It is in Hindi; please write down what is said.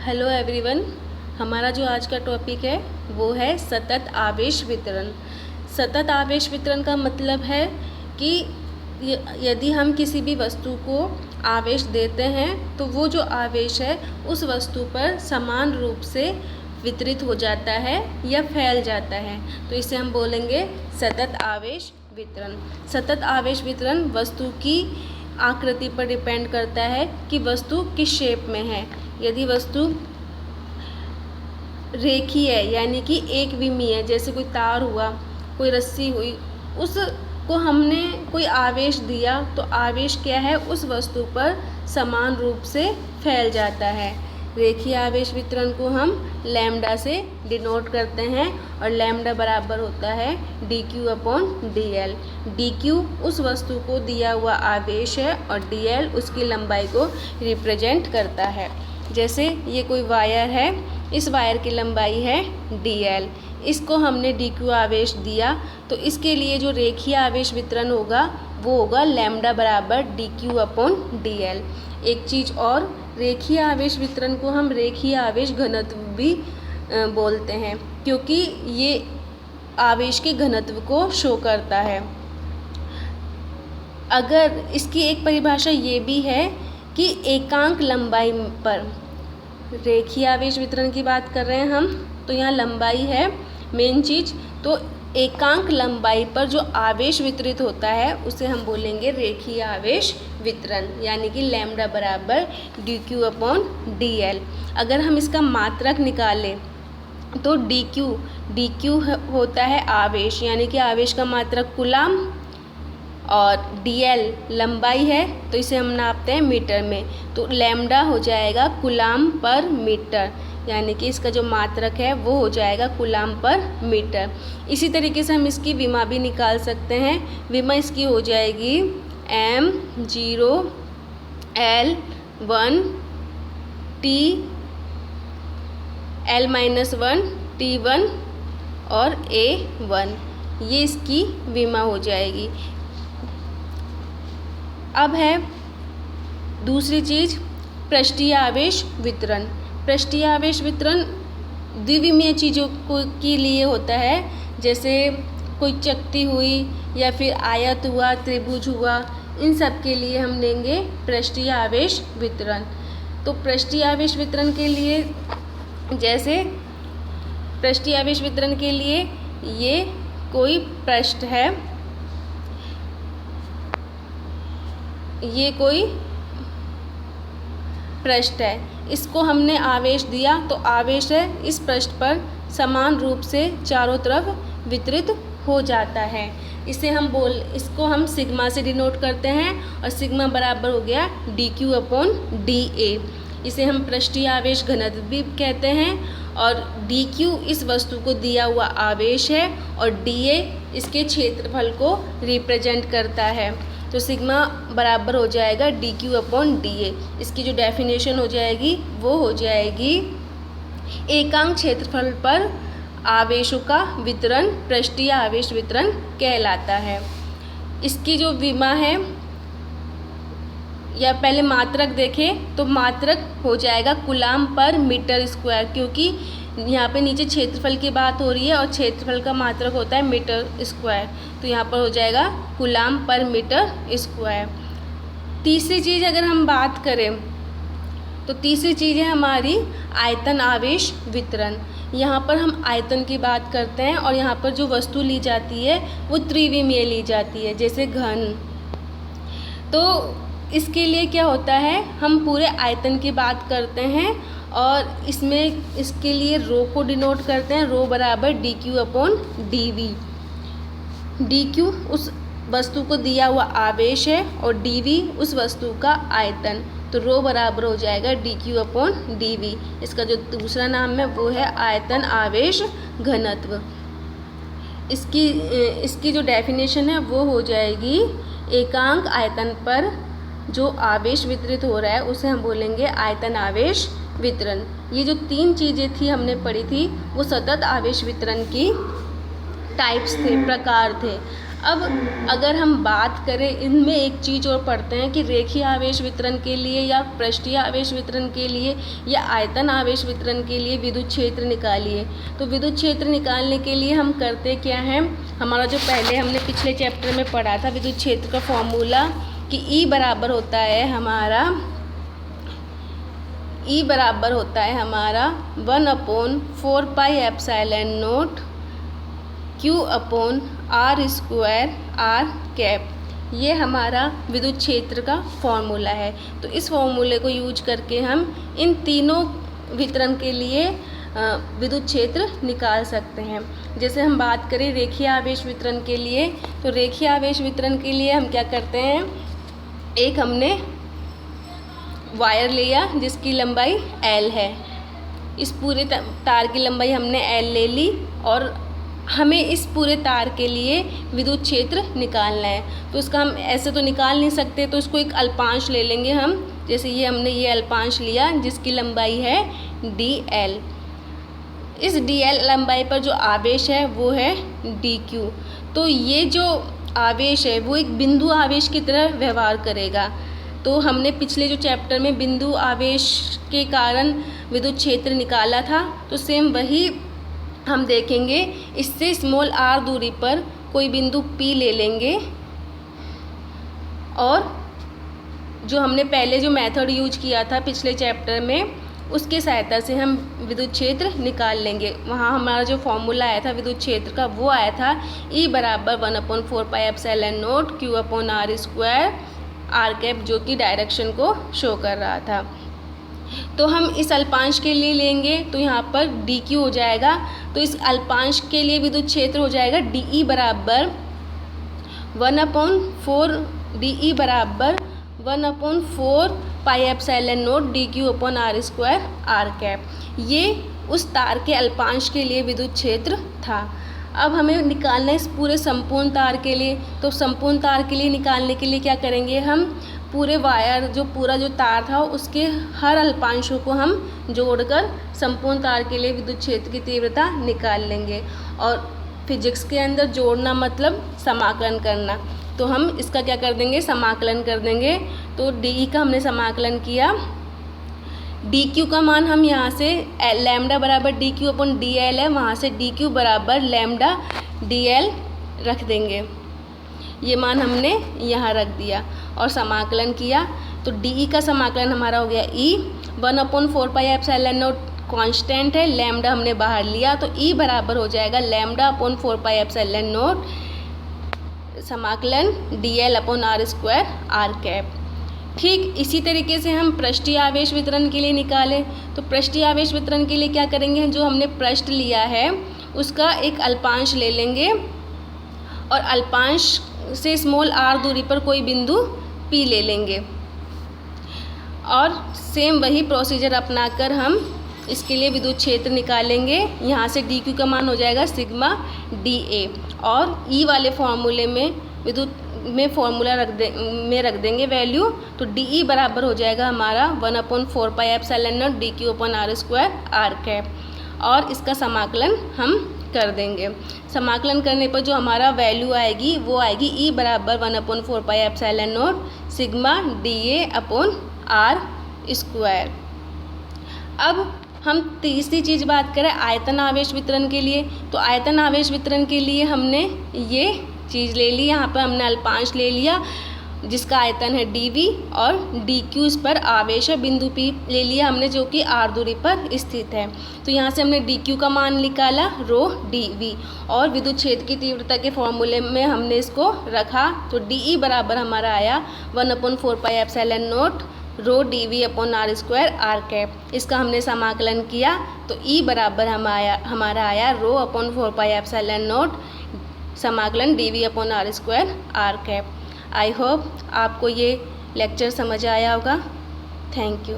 Hello everyone. हमारा जो आज का टॉपिक है वो है सतत आवेश वितरण। सतत आवेश वितरण का मतलब है कि यदि हम किसी भी वस्तु को आवेश देते हैं तो वो जो आवेश है उस वस्तु पर समान रूप से वितरित हो जाता है या फैल जाता है, तो इसे हम बोलेंगे सतत आवेश वितरण। सतत आवेश वितरण वस्तु की आकृति पर डिपेंड करता है कि वस्तु किस शेप में है। यदि वस्तु रेखीय है यानी कि एक विमीय, जैसे कोई तार हुआ, कोई रस्सी हुई, उसको हमने कोई आवेश दिया तो आवेश क्या है, उस वस्तु पर समान रूप से फैल जाता है। रेखीय आवेश वितरण को हम लैम्डा से डिनोट करते हैं और लैम्डा बराबर होता है dq/dl। dq उस वस्तु को दिया हुआ आवेश है और dl उसकी लंबाई को रिप्रेजेंट करता है। जैसे ये कोई वायर है, इस वायर की लंबाई है dl, इसको हमने dq आवेश दिया तो इसके लिए जो रेखीय आवेश वितरण होगा वो होगा लैम्डा बराबर dq/dl। एक चीज़ और, रेखीय आवेश वितरण को हम रेखीय आवेश घनत्व भी बोलते हैं, क्योंकि ये आवेश के घनत्व को शो करता है। अगर इसकी एक परिभाषा ये भी है कि एकांक लंबाई पर, रेखीय आवेश वितरण की बात कर रहे हैं हम, तो यहाँ लंबाई है मेन चीज़, तो एकांक लंबाई पर जो आवेश वितरित होता है उसे हम बोलेंगे रेखीय आवेश वितरण, यानी कि लैम्डा बराबर dq/dl। अगर हम इसका मात्रक निकालें तो dq होता है आवेश, यानी कि आवेश का मात्रक कूलाम, और dl लंबाई है तो इसे हम नापते हैं मीटर में, तो लैम्डा हो जाएगा कूलाम पर मीटर, यानी कि इसका जो मात्रक है वो हो जाएगा कूलाम पर मीटर। इसी तरीके से हम इसकी विमा भी निकाल सकते हैं। विमा इसकी हो जाएगी m0 L1 T L-1 T1 और A1, ये इसकी विमा हो जाएगी। अब है दूसरी चीज़, पृष्ठीय आवेश वितरण। पृष्ठीय आवेश वितरण द्विविमीय चीज़ों के लिए होता है, जैसे कोई चकती हुई या फिर आयत हुआ, त्रिभुज हुआ, इन सब के लिए हम लेंगे पृष्ठीय आवेश वितरण। तो पृष्ठीय आवेश वितरण के लिए, जैसे पृष्ठीय आवेश वितरण के लिए ये कोई पृष्ठ है, ये कोई पृष्ठ है, इसको हमने आवेश दिया तो आवेश है इस पृष्ठ पर समान रूप से चारों तरफ वितरित हो जाता है। इसको हम सिग्मा से डिनोट करते हैं और सिग्मा बराबर हो गया dq/dA। इसे हम पृष्ठीय आवेश घनत्व भी कहते हैं, और dq इस वस्तु को दिया हुआ आवेश है और dA इसके क्षेत्रफल को रिप्रेजेंट करता है, तो सिग्मा बराबर हो जाएगा dq/dA। इसकी जो डेफिनेशन हो जाएगी वो हो जाएगी एकांक क्षेत्रफल पर आवेशों का वितरण पृष्ठीय आवेश वितरण कहलाता है। इसकी जो विमा है, या पहले मात्रक देखें तो मात्रक हो जाएगा कूलाम पर मीटर स्क्वायर, क्योंकि यहाँ पे नीचे क्षेत्रफल की बात हो रही है और क्षेत्रफल का मात्रक होता है मीटर स्क्वायर, तो यहाँ पर हो जाएगा कूलाम पर मीटर स्क्वायर। तीसरी चीज़ अगर हम बात करें तो तीसरी चीज़ है हमारी आयतन आवेश वितरण। यहाँ पर हम आयतन की बात करते हैं और यहाँ पर जो वस्तु ली जाती है वो त्रिविमीय ली जाती है, जैसे घन। तो इसके लिए क्या होता है, हम पूरे आयतन की बात करते हैं और इसके लिए रो को डिनोट करते हैं, रो बराबर dq/dv। dq उस वस्तु को दिया हुआ आवेश है और dv उस वस्तु का आयतन, तो रो बराबर हो जाएगा dq/dv। इसका जो दूसरा नाम है वो है आयतन आवेश घनत्व। इसकी जो डेफिनेशन है वो हो जाएगी एकांक आयतन पर जो आवेश वितरित हो रहा है उसे हम बोलेंगे आयतन आवेश वितरण। ये जो तीन चीज़ें थी हमने पढ़ी थी वो सतत आवेश वितरण की टाइप्स थे, प्रकार थे। अब अगर हम बात करें, इनमें एक चीज़ और पढ़ते हैं कि रेखीय आवेश वितरण के लिए या पृष्ठीय आवेश वितरण के लिए या आयतन आवेश वितरण के लिए विद्युत क्षेत्र निकालिए। तो विद्युत क्षेत्र निकालने के लिए हम करते क्या हैं, हमारा जो पहले हमने पिछले चैप्टर में पढ़ा था विद्युत क्षेत्र का फॉर्मूला कि E बराबर होता है हमारा 1/4 pi epsilon not Q/r² r cap. ये हमारा विद्युत क्षेत्र का फॉर्मूला है। तो इस फॉर्मूले को यूज करके हम इन तीनों वितरण के लिए विद्युत क्षेत्र निकाल सकते हैं। जैसे हम बात करें रेखीय आवेश वितरण के लिए, तो रेखीय आवेश वितरण के लिए हम क्या करते हैं, एक हमने वायर लिया जिसकी लंबाई L है, इस पूरे तार की लंबाई हमने L ले ली और हमें इस पूरे तार के लिए विद्युत क्षेत्र निकालना है। तो इसका हम ऐसे तो निकाल नहीं सकते, तो इसको एक अल्पांश ले लेंगे हम। जैसे ये हमने ये अल्पांश लिया जिसकी लंबाई है dl। इस dl लंबाई पर जो आवेश है वो है dq। तो ये जो आवेश है वो एक बिंदु आवेश की तरह व्यवहार करेगा। तो हमने पिछले जो चैप्टर में बिंदु आवेश के कारण विद्युत क्षेत्र निकाला था, तो सेम वही हम देखेंगे। इससे स्मॉल r दूरी पर कोई बिंदु P ले लेंगे और जो हमने पहले जो मेथड यूज किया था पिछले चैप्टर में, उसके सहायता से हम विद्युत क्षेत्र निकाल लेंगे। वहाँ हमारा जो फॉर्मूला आया था विद्युत क्षेत्र का वो आया था E बराबर 1/4 pi epsilon not Q/r² r cap, जो कि डायरेक्शन को शो कर रहा था। तो हम इस अल्पांश के लिए लेंगे तो यहाँ पर dq हो जाएगा। तो इस अल्पांश के लिए विद्युत क्षेत्र हो जाएगा dE बराबर 1/4 pi epsilon not dq/r² r cap. ये उस तार के अल्पांश के लिए विद्युत क्षेत्र था। अब हमें निकालना है इस पूरे संपूर्ण तार के लिए। तो संपूर्ण तार के लिए निकालने के लिए क्या करेंगे, हम पूरे वायर पूरा जो तार था उसके हर अल्पांशों को हम जोड़कर संपूर्ण तार के लिए विद्युत क्षेत्र की तीव्रता निकाल लेंगे। और फिजिक्स के अंदर जोड़ना मतलब समाकलन करना, तो हम इसका क्या कर देंगे, समाकलन कर देंगे। तो डी का हमने समाकलन किया, डी क्यू का मान हम यहाँ से लैम्डा बराबर dq/dl है, वहाँ से dq बराबर लैम्डा dl रख देंगे। ये मान हमने यहाँ रख दिया और समाकलन किया। तो डी का समाकलन हमारा हो गया E 1/4 pi epsilon not constant है, लैम्डा हमने बाहर लिया, तो E बराबर हो जाएगा λ/4 पाई एप्सिलॉन नॉट समाकलन dl/r² r कैप। ठीक इसी तरीके से हम पृष्ठीय आवेश वितरण के लिए निकालें। तो पृष्ठीय आवेश वितरण के लिए क्या करेंगे, जो हमने पृष्ठ लिया है उसका एक अल्पांश ले लेंगे और अल्पांश से स्मॉल r दूरी पर कोई बिंदु P ले लेंगे और सेम वही प्रोसीजर अपनाकर हम इसके लिए विद्युत क्षेत्र निकालेंगे। यहाँ से dq का मान हो जाएगा सिग्मा dA और E वाले फॉर्मूले में विद्युत में फॉर्मूला रख देंगे वैल्यू। तो dE बराबर हो जाएगा हमारा 1/4 pi epsilon not dq/r² r cap और इसका समाकलन हम कर देंगे। समाकलन करने पर जो हमारा वैल्यू आएगी वो आएगी E बराबर 1/4 pi epsilon not sigma dA/r²। अब हम तीसरी चीज़ बात करें आयतन आवेश वितरण के लिए। तो आयतन आवेश वितरण के लिए हमने ये चीज़ ले ली, यहाँ पर हमने अल्पांश ले लिया जिसका आयतन है dV और dq इस पर आवेश है बिंदु P ले लिया हमने जो कि r दूरी पर स्थित है। तो यहाँ से हमने dq का मान निकाला रो dV और विद्युत क्षेत्र की तीव्रता के फॉर्मूले में हमने इसको रखा। तो dE बराबर हमारा आया 1/4 pi epsilon naught rho dV/r² r cap. इसका हमने समाकलन किया तो E बराबर हमारा आया रो/4 पाई एप्सिलॉन नॉट समाकलन dV/r² r cap. I hope आपको ये लेक्चर समझ आया होगा। Thank you.